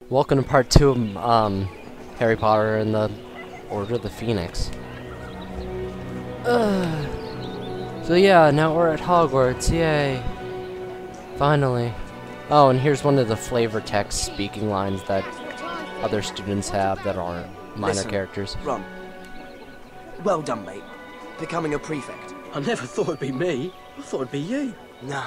Welcome to part 2 of Harry Potter and the Order of the Phoenix. So yeah, now we're at Hogwarts, yay! Finally. Oh, and here's one of the flavor text speaking lines that other students have that aren't minor characters. Ron. Well done, mate. Becoming a prefect. I never thought it'd be me. I thought it'd be you. Nah.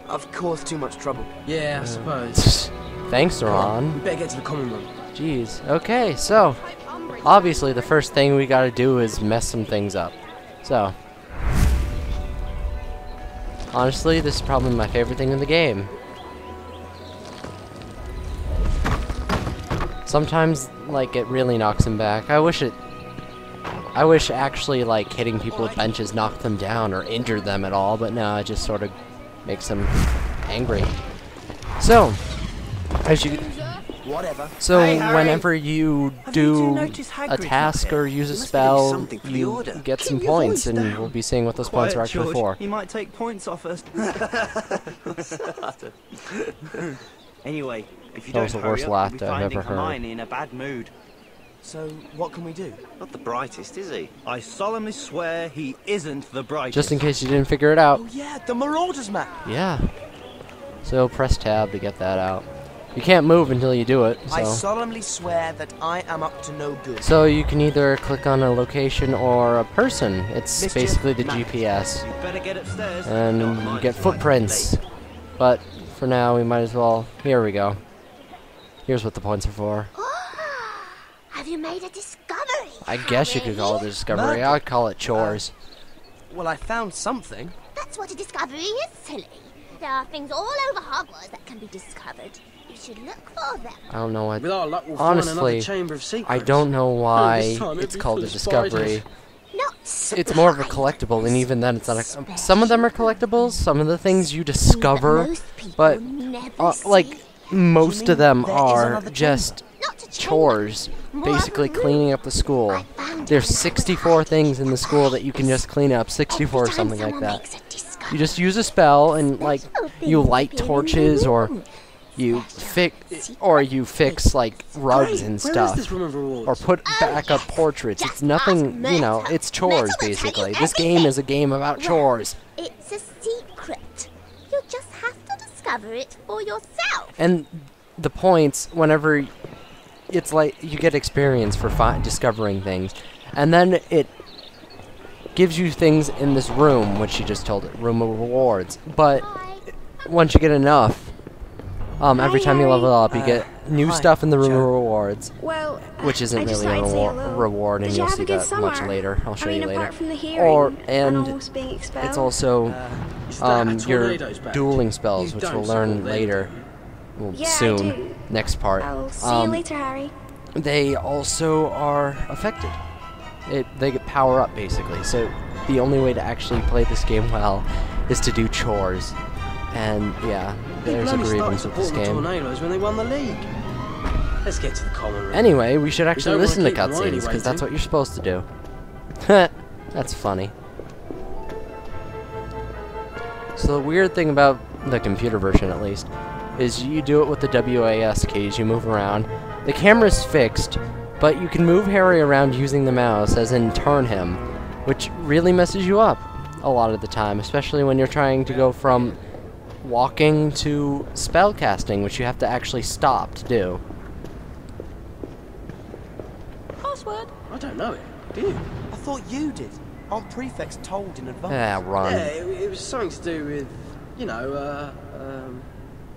I've caused too much trouble. Yeah, I suppose. Thanks, Ron. We better get to the common room. Jeez. Okay, so obviously the first thing we gotta do is mess some things up. So honestly, this is probably my favorite thing in the game. Sometimes, like, it really knocks him back. I wish actually, like, hitting people with benches knocked them down or injured them at all, but no, it just sort of makes them angry. So, as you... Whatever. So, hey, whenever you do a task or use a spell, you get some points, and we'll be seeing what those points are actually for. He might take points off us. Anyway, if you That was don't the worst hurry up, laugh you'll be I've finding ever heard. Hermione in a bad mood. So, what can we do? Not the brightest, is he? I solemnly swear he isn't the brightest. Just in case you didn't figure it out. Oh yeah, the Marauders map! Yeah. So, press tab to get that out. You can't move until you do it, I so... solemnly swear that I am up to no good. So you can either click on a location or a person. It's Mischief basically the Magic. GPS. You better get upstairs. And you get footprints. But for now, we might as well... Here we go. Here's what the points are for. Oh, have you made a discovery? I guess you could call it a discovery. I'd call it chores. Well, I found something. That's what a discovery is, silly. There are things all over Hogwarts that can be discovered. You should look for them. I don't know what... With our luck, we'll Honestly, find another chamber of secrets. I don't know why This time it's it'll be called a full of discovery. spiders. Not It's more of a collectible, and even then it's not a... Some of them are collectibles, some of the things you discover, but like, most of them are just chores, basically cleaning up the school. There's 64 things in the school that you can just clean up, 64 or something like that. You just use a spell and, like, you light torches, or you fix like rugs and stuff, or put back up portraits. It's nothing, you know, it's chores basically. This game is a game about chores. It's a secret. You just have to discover it for yourself. And the points, whenever it's like you get experience for discovering things, and then it gives you things in this room, which you just told it, room of rewards. But once you get enough, every time you level up, you get new stuff in the room of rewards, Well, which isn't I just really a thought I'd say hello. reward, and Did you you'll have see a good that much summer? later. I'll show I mean, you later. apart from the hearing and And almost being expelled. it's also Is that a your tornado's badge? dueling spells, You which don't we'll learn support them. later. Well, Yeah, I soon. do. Next part. I'll see you later, Harry. They also are affected. They get power up, basically. So the only way to actually play this game well is to do chores. And yeah, there's a grievance with this the game. Tornadoes when they won the league. Let's get to the common room. Anyway, we should actually don't wanna listen to keep Hermione cutscenes, because that's waiting. what you're supposed to do. That's funny. So the weird thing about the computer version, at least, is you do it with the WAS keys. You move around. The camera's fixed, but you can move Harry around using the mouse, as in turn him, which really messes you up a lot of the time, especially when you're trying to go from walking to spell casting, which you have to actually stop to do. Password. I don't know it. Do you? I thought you did. Aren't prefects told in advance? Ah, Ron. Yeah, it was something to do with, you know,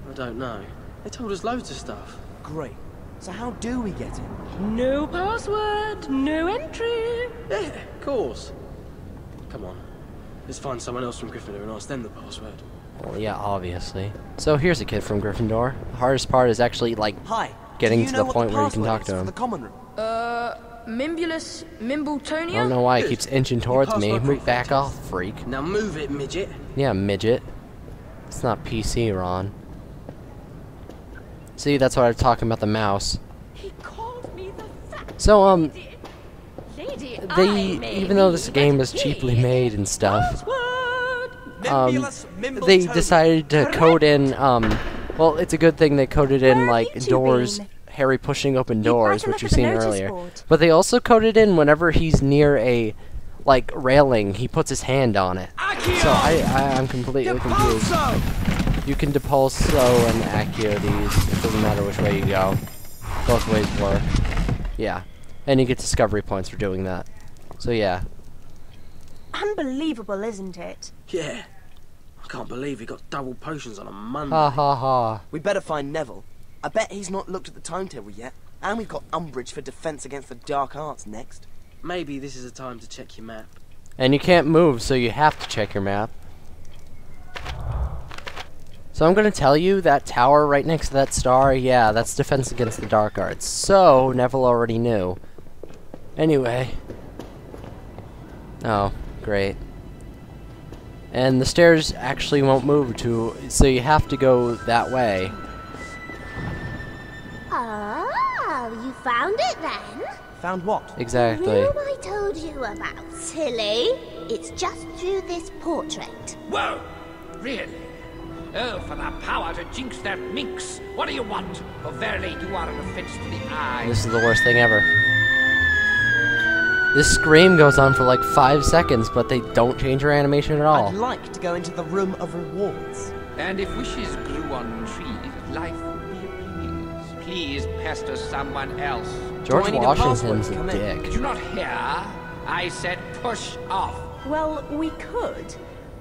I don't know. They told us loads of stuff. Great. So how do we get in? No password. No entry. Yeah, of course. Come on. Let's find someone else from Gryffindor and ask them the password. Well, yeah, obviously. So here's a kid from Gryffindor. The hardest part is actually, like, Hi. getting do you to know the what point where you can password talk is to for him. the common room. Mimbulus Mimbletonia? I don't know why he keeps inching towards me. password prefect Back is. off, freak. Now move it, midget. Yeah, midget. It's not PC, Ron. See, that's what I was talking about, the mouse. He called me the fat So, lady. even though this game is cheaply made and stuff, Mimbulus they decided to code in, well, it's a good thing they coded in, like, doors Harry pushing open You'd doors, better which look you've at the seen notice earlier. board. But they also coded in whenever he's near a, like, railing, he puts his hand on it. So I'm completely confused. You can depulso and accio these. It doesn't matter which way you go. Both ways work. Yeah. And you get discovery points for doing that. So yeah. Unbelievable, isn't it? Yeah. I can't believe he got double potions on a Monday. Ha ha ha. We better find Neville. I bet he's not looked at the timetable yet. And we've got Umbridge for Defence Against the Dark Arts next. Maybe this is the time to check your map. And you can't move, so you have to check your map. So I'm going to tell you that tower right next to that star, yeah, that's Defense Against the Dark Arts. So, Neville already knew. Anyway. Oh, great. And the stairs actually won't move so you have to go that way. Oh, you found it then? Found what? Exactly. The room I told you about, silly. It's just through this portrait. Whoa! Really? Oh, for the power to jinx that minx! What do you want? For verily you are an offense to the eye. This is the worst thing ever. This scream goes on for like 5 seconds, but they don't change her animation at all. I'd like to go into the Room of Rewards. And if wishes grew on trees, life would be a breeze. Please pester someone else. George Do I need a Washington's password to come a in? dick. Did you not hear? I said push off. Well, we could.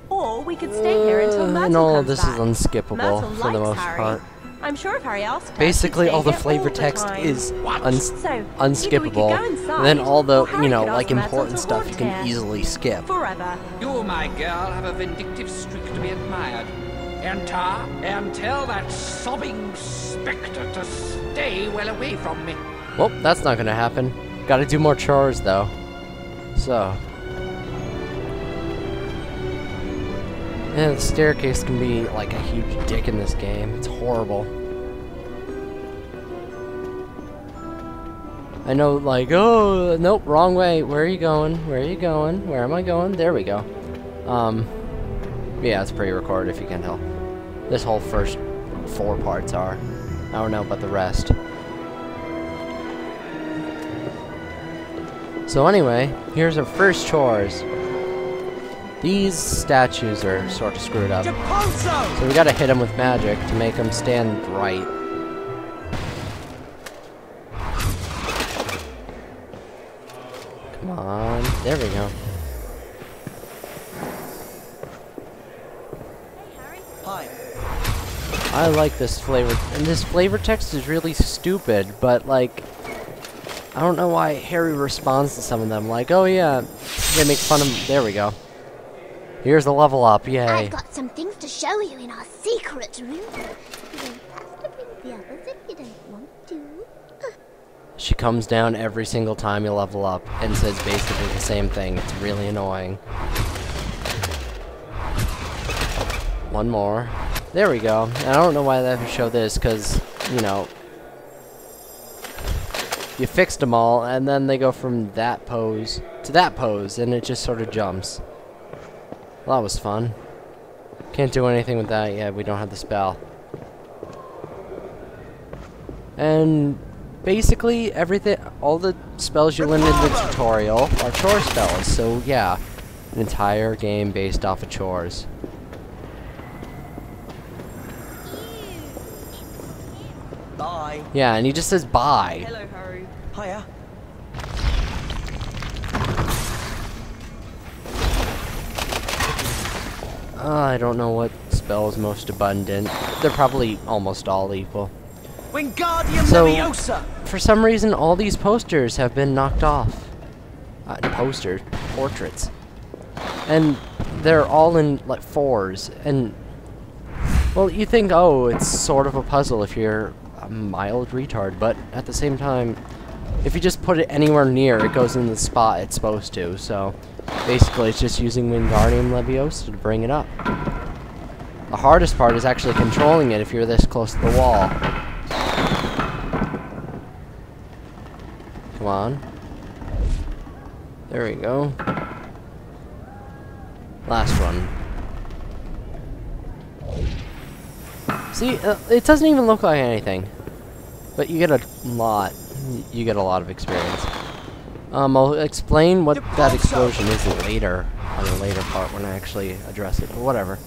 Or we could stay here until Myrtle And all comes this back. is unskippable Myrtle for the likes most Harry. part. I'm sure if Harry asked her, Basically, she'd all the stay here flavor all the text time. is So, either we could go unskippable. inside, And then all the, or Harry you know, could like ask Myrtle important to stuff you haunt can here. easily skip. Forever. You, my girl, have a vindictive streak to be admired. Enter and tell that sobbing spectre to stay well away from me. Well, that's not gonna happen. Gotta do more chores, though. So. Yeah, the staircase can be like a huge dick in this game. It's horrible. I know, like, oh, nope, wrong way. Where are you going? Where are you going? Where am I going? There we go. Yeah, it's pre-recorded if you can tell. This whole first 4 parts are. I don't know about the rest. So anyway, here's our first chores. These statues are sort of screwed up. So we gotta hit them with magic to make them stand right. Come on, there we go. Hi. I like this flavor, and this flavor text is really stupid, but like, I don't know why Harry responds to some of them, like, oh yeah, they make fun of, there we go. Here's the level up, yay. I've got some things to show you in our secret room. You don't have to bring the others if you don't want to. She comes down every single time you level up and says basically the same thing. It's really annoying. One more. There we go. And I don't know why they have to show this, because, you know, you fixed them all, and then they go from that pose to that pose, and it just sort of jumps. Well, that was fun. Can't do anything with that yet. We don't have the spell. And basically, everything, all the spells you learned in the tutorial are chore spells. So yeah, an entire game based off of chores. Bye. Yeah, and he just says bye. Hello, Harry. Hiya. I don't know what spell is most abundant. They're probably almost all equal. Wingardium So- Leviosa! For some reason, all these posters have been knocked off. Posters, portraits. And they're all in, like, 4s. And, well, you think, oh, it's sort of a puzzle if you're a mild retard. But at the same time, if you just put it anywhere near, it goes in the spot it's supposed to. So, basically, it's just using Wingardium Leviosa to bring it up. The hardest part is actually controlling it if you're this close to the wall. Come on. There we go. Last one. See, it doesn't even look like anything. But you get a lot. You get a lot of experience. I'll explain what that explosion is later, on a later part when I actually address it, but whatever.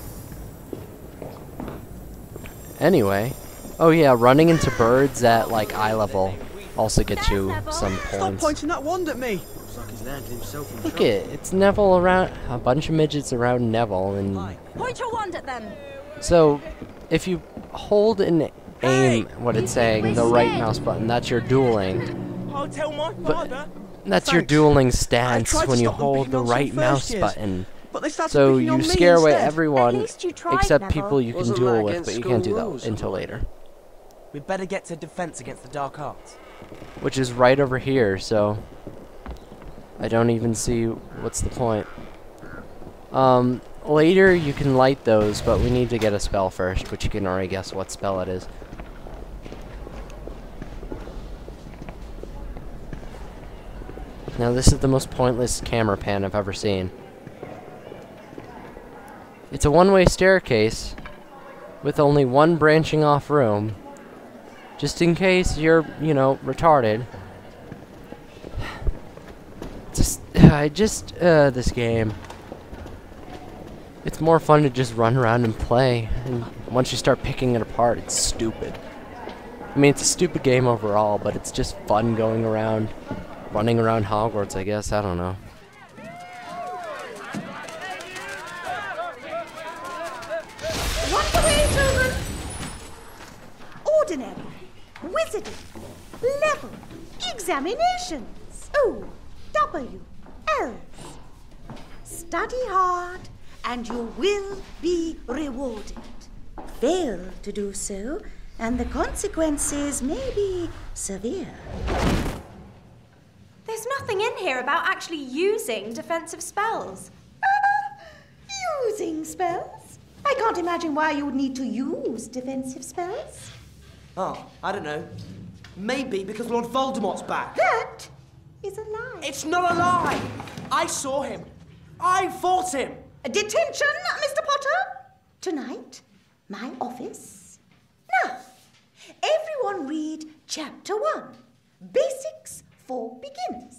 Anyway, oh yeah, running into birds at like eye level also gets you some Stop points. pointing that wand at me! Looks like he's landed himself in Look trouble. it's Neville around, a bunch of midgets around Neville, and Point your wand at them. so if you hold and aim what it's saying, the right mouse button, that's your dueling. I'll tell my But father. that's your Thanks. dueling stance tried to when you stop them hold picking the on some right first mouse years, button. But they started So picking on you me scare away instead. everyone At least you tried, except Neville. people you can Wasn't duel that with, against but you can't do school that rules? until later. We'd better get to defense against the dark arts. Which is right over here, so I don't even see what's the point. Later you can light those, but we need to get a spell first, which you can already guess what spell it is. Now this is the most pointless camera pan I've ever seen. It's a one-way staircase with only one branching off room. Just in case you're, you know, retarded. This game. It's more fun to just run around and play. And once you start picking it apart, it's stupid. I mean, it's a stupid game overall, but it's just fun going around, running around Hogwarts, I guess. I don't know. What away, children? Ordinary, wizarding, level, examinations. O, W, L's. Study hard, and you will be rewarded. Fail to do so, and the consequences may be severe. There's nothing in here about actually using defensive spells. Using spells? I can't imagine why you would need to use defensive spells. Oh, I don't know. Maybe because Lord Voldemort's back. That is a lie. It's not a lie. I saw him. I fought him. Detention, Mr. Potter. Tonight, my office. Now, everyone read Chapter 1, Basics for Beginners.